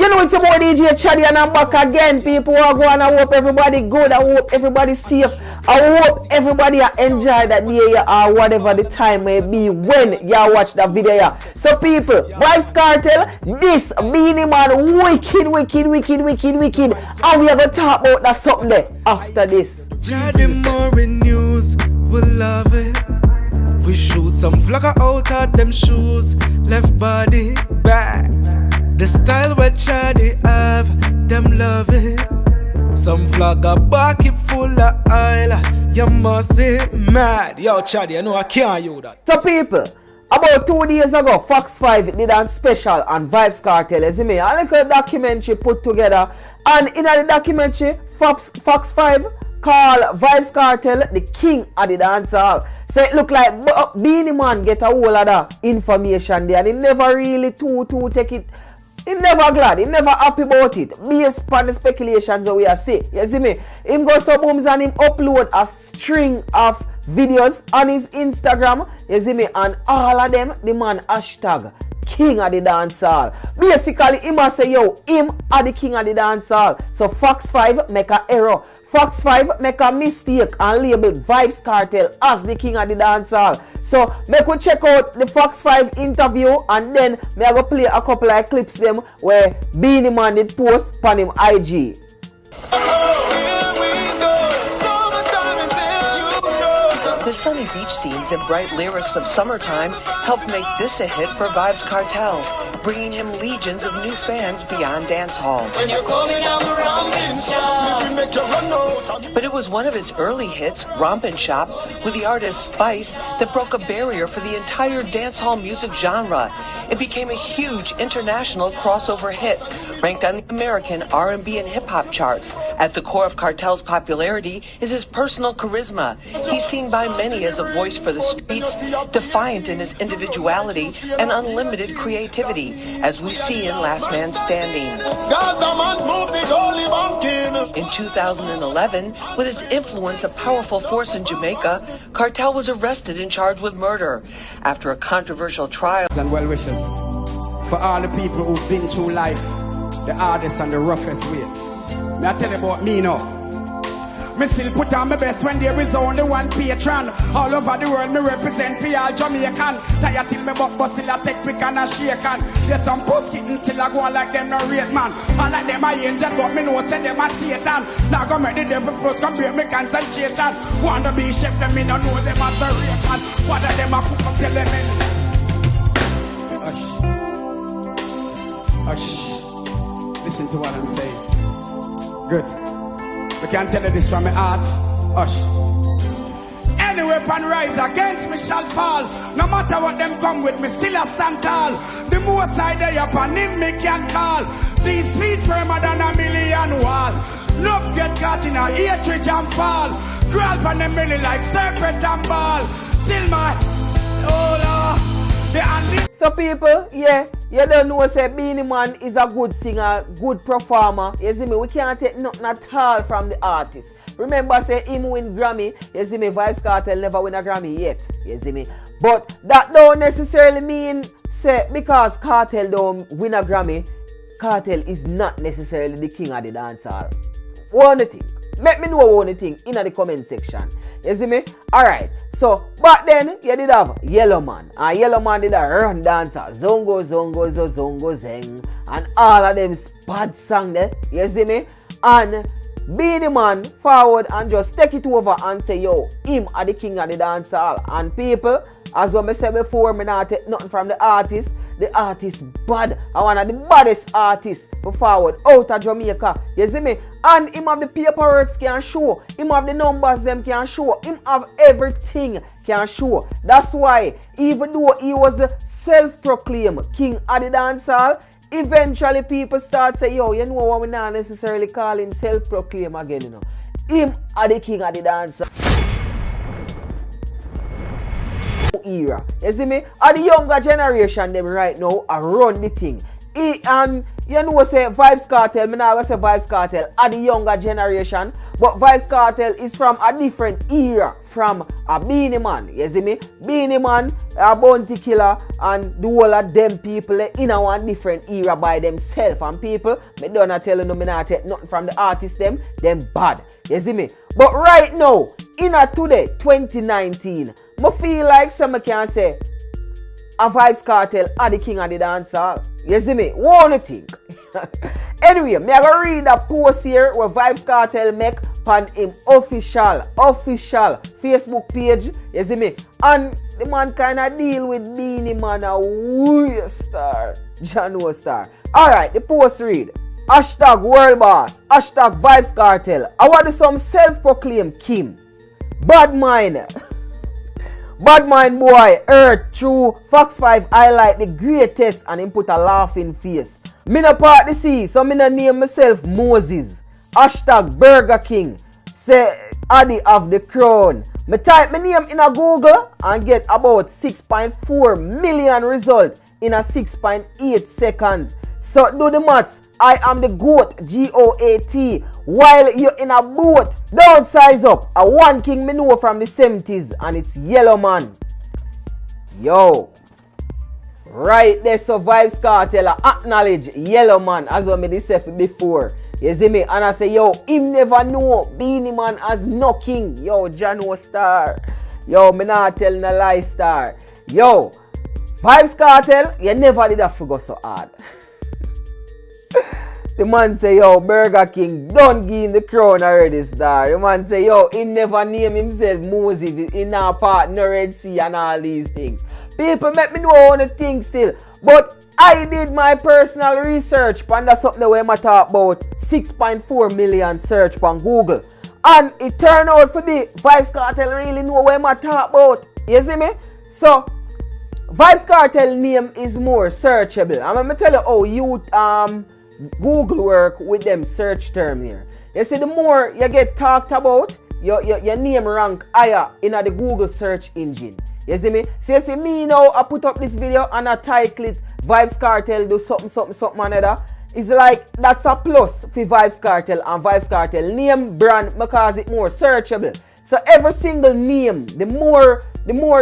You know it's more DJ Chaddy and I'm back again. People are going. I hope everybody good. I hope everybody safe. I hope everybody enjoy that day or whatever the time may be when y'all watch that video. So people, Vybz Kartel, this Beenie Man, wicked. And we are going to talk about that something there after this. Chaddy more in news, we love it. We shoot some vlogger out of them shoes, left body back. The style where Chaddy have, them love it. Some vlogger back it full of oil, you must say mad. Yo Chaddy, I know I can't use that. So people, about 2 days ago, Fox 5 did a special on Vybz Kartel, you see me? A little documentary put together, and in the documentary, Fox 5 call Vybz Kartel the king of the dancehall. So it look like Beenie Man get a whole of that information there, and he never really too take it. He never glad, he never happy about it. Based on the speculations that we are see. You see me? Him go so booms and him upload a string of videos on his Instagram. You see me? And all of them, the man hashtag king of the dancehall. Basically, him a say, yo, him are the king of the dancehall. So Fox 5 make a error. Fox 5 make a mistake and label Vybz Kartel as the king of the dancehall. So make we check out the Fox 5 interview, and then me I go play a couple of clips them where Beenie Man did post on him IG. The sunny beach scenes and bright lyrics of Summertime helped make this a hit for Vybz Kartel, bringing him legions of new fans beyond dancehall. But it was one of his early hits, Rompin' Shop, with the artist Spice, that broke a barrier for the entire dancehall music genre. It became a huge international crossover hit, ranked on the American R&B and hip-hop charts. At the core of Kartel's popularity is his personal charisma. He's seen by many as a voice for the streets, defiant in his individuality and unlimited creativity, as we see in Last Man Standing. In 2011, with his influence a powerful force in Jamaica, Kartel was arrested and charged with murder. After a controversial trial and well wishes for all the people who've been through life, the hardest and the roughest way. May I tell you about me now? Me still put on my best when there is only one patron. All over the world me represent for all Jamaican. Tired till me buck bustle a take pick and a shaken. There's some post kitten till I go on like them no rate man. All like them are angel but me know say them a Satan. Now go make the devil first come break me concentration. Wanna be chef them me no know them as a rate man. One of them a cook up tell them in. Hush. Listen to what I'm saying. Good. I can't tell you this from my heart. Hush. Any weapon rise against me shall fall. No matter what them come with me, still I stand tall. The more side they up and him me can call. These feet firmer than a million wall. Love get caught in a hatred and fall. Crawl on the belly like serpent and ball. Still my So people, yeah, you don't know say Beenie Man is a good singer, good performer. You see me, we can't take nothing at all from the artist. Remember say him win Grammy, you see me, Vybz Kartel never win a Grammy yet, you see me. But that don't necessarily mean say because Kartel don't win a Grammy, Kartel is not necessarily the king of the dancehall. One thing. Let me know one thing in the comment section. You see me? Alright. So back then you did have Yellow Man. And Yellow Man did a run dancer. Zongo, zongo, zongo, zeng. And all of them bad song there. You see me? And Beenie Man forward and just take it over and say, yo, him are the king of the dancehall. And people, as what I said before, me not take nothing from the artist. The artist bad. I one of the baddest artists for forward out of Jamaica. You see me? And him have the paperwork can show. Him have the numbers them can show. Him have everything can show. That's why even though he was the self-proclaimed king of the dancehall, eventually people start say, yo, you know what, we not necessarily call him self-proclaimed again, you know. Him are the king of the dancehall era. You see me? And the younger generation them right now are run the thing. And you know say Vybz Kartel, me now say Vybz Kartel are the younger generation, but Vybz Kartel is from a different era from a Beenie Man. You see me? Beenie Man, a bounty killer, and the whole of them people in a one different era by themselves. And people, me don't tell you no, me not take nothing from the artists them bad. You see me? But right now, in a today, 2019, me feel like some can say a Vybz Kartel are the king of the dancehall. You see me? What do you think? Anyway, me I go read a post here where Vybz Kartel make on him official Facebook page. You see me? And the man kinda deal with Beenie Man a weird star. Jano star. Alright, the post read. Hashtag world boss. Hashtag Vybz Kartel. I want some self-proclaimed king. Bad mind. Bad mind boy, Earth through Fox 5 highlight the greatest and him put a laughing face. Me no part the sea, so me no name myself Moses. Hashtag Burger King. Say Addy of the crown. Me type my name in a Google and get about 6.4 million results in a 6.8 seconds. So do the maths. I am the GOAT, G-O-A-T. While you're in a boat, don't size up. A one king me know from the 70s and it's Yellow Man. Yo. Right there, so Vybz Kartel acknowledge Yellow Man as I made said before. You see me? And I say, yo, him never know Beenie Man as no king. Yo, Jano star. Yo, me not tell no lie star. Yo, Vybz Kartel, you never did have to go so hard. The man say, yo, Burger King, don't give him the crown already, star. The man say, yo, he never name himself Moses, he not part no Red Sea and all these things. People make me know all the things still. But I did my personal research, and that's something where I talk about 6.4 million search on Google. And it turned out to be Vybz Kartel really know what I talk about. You see me? So, Vybz Kartel name is more searchable. I'm going to tell you how you Google work with them search term here. You see, the more you get talked about, your name rank higher in the Google search engine. You see me? So you see me now, I put up this video and I title it Vybz Kartel do something another. It's like that's a plus for Vybz Kartel and Vybz Kartel name brand because it's more searchable. So every single name, the more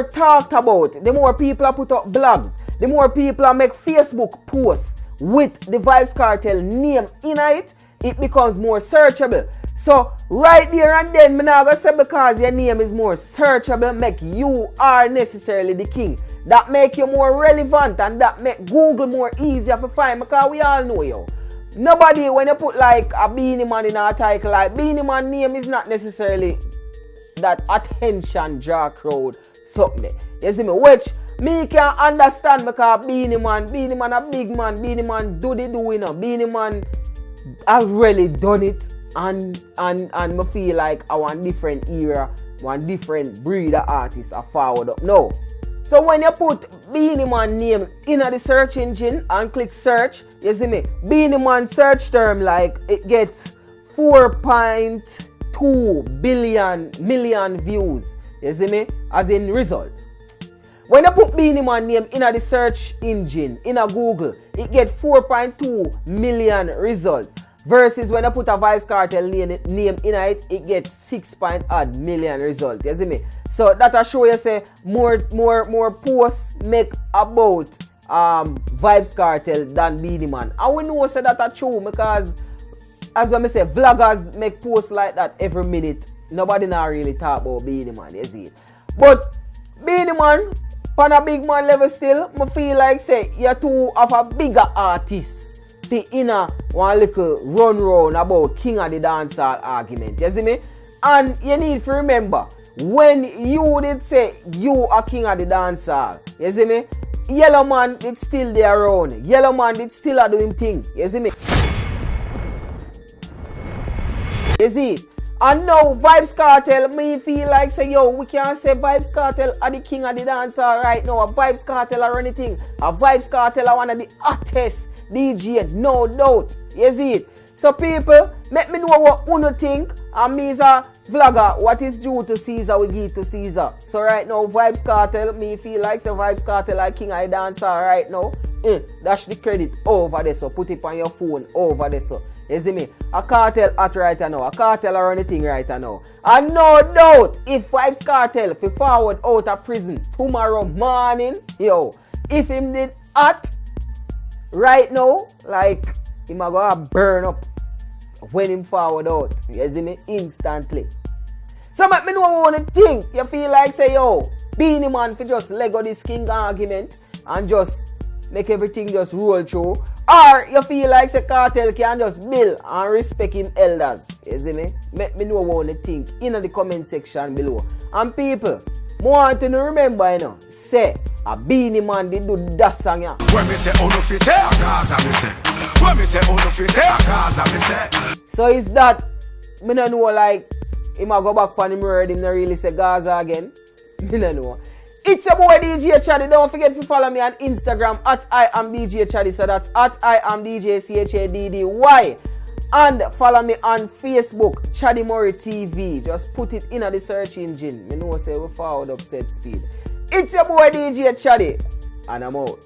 talked about, the more people I put up blogs, the more people I make Facebook posts with the Vybz Kartel name in it, it becomes more searchable. So right there and then, me not gonna say because your name is more searchable, make you are necessarily the king. That make you more relevant and that make Google more easier to find because we all know you. Nobody, when you put like a Beenie Man in a title, like Beenie Man name is not necessarily that attention draw crowd something. You see me? Which me can understand because Beenie Man a big man, Beenie Man do the doing, Beenie Man have really done it. And me feel like I want different era, one different breed of artists are forward up now. So when you put Beenie Man name in the search engine and click search, you see me, Beenie Man search term like it gets 4.2 million views. You see me? As in results. When you put Beenie Man name in the search engine, in a Google, it gets 4.2 million results. Versus when I put a Vybz Kartel name in it, it gets 6.8 million results. You see me? So that I show you say more posts make about Vybz Kartel than Beenie Man. And we know say that are true because as I say, vloggers make posts like that every minute. Nobody now really talk about Beenie Man, you see it. But Beenie Man, on a big man level still, I feel like say you're two of a bigger artist. In a one little run round about king of the dancehall argument, you see me? And you need to remember, when you did say you are king of the dancehall, you see me? Yellow Man did still there around. Yellow Man did still a doing thing, you see me? You see? And now Vybz Kartel, me feel like say, yo, we can't say Vybz Kartel are the king of the dancehall right now. A Vybz Kartel are anything. A Vybz Kartel are one of the hottest DJ, no doubt. You see it? So people, make me know what you think. And me as a vlogger, what is due to Caesar, we give to Caesar. So right now, Vybz Kartel, me feel like say Vybz Kartel are king of the dancehall right now. dash the credit over there, so put it on your phone over there, so. You see me? A Kartel at right now. A Kartel are anything right now. And no doubt, if Vybz Kartel fi forward out of prison tomorrow morning, yo, if him did at right now, like, him a gonna burn up when him forward out. You see me? Instantly. So make me know what you think. You feel like say, yo, Beenie Man fi just lego this king argument and just make everything just roll through. Or you feel like say Kartel can just build and respect him elders. You see me? Make me know what you think in the comment section below. And people, want to remember, you know, say a Beenie Man did do that song. Yeah. When me say ono fi say, Gaza me say. When me say ono fi say, Gaza me say. So is that me no know like him a go back for him word him no really say Gaza again. Me no know. It's your boy DJ Chaddy. Don't forget to follow me on Instagram at I am DJ Chaddy. So that's at I am DJ CHADDY. And follow me on Facebook, Chaddy Murray TV. Just put it in the search engine. Me know say we forward up set speed. It's your boy DJ Chaddy. And I'm out.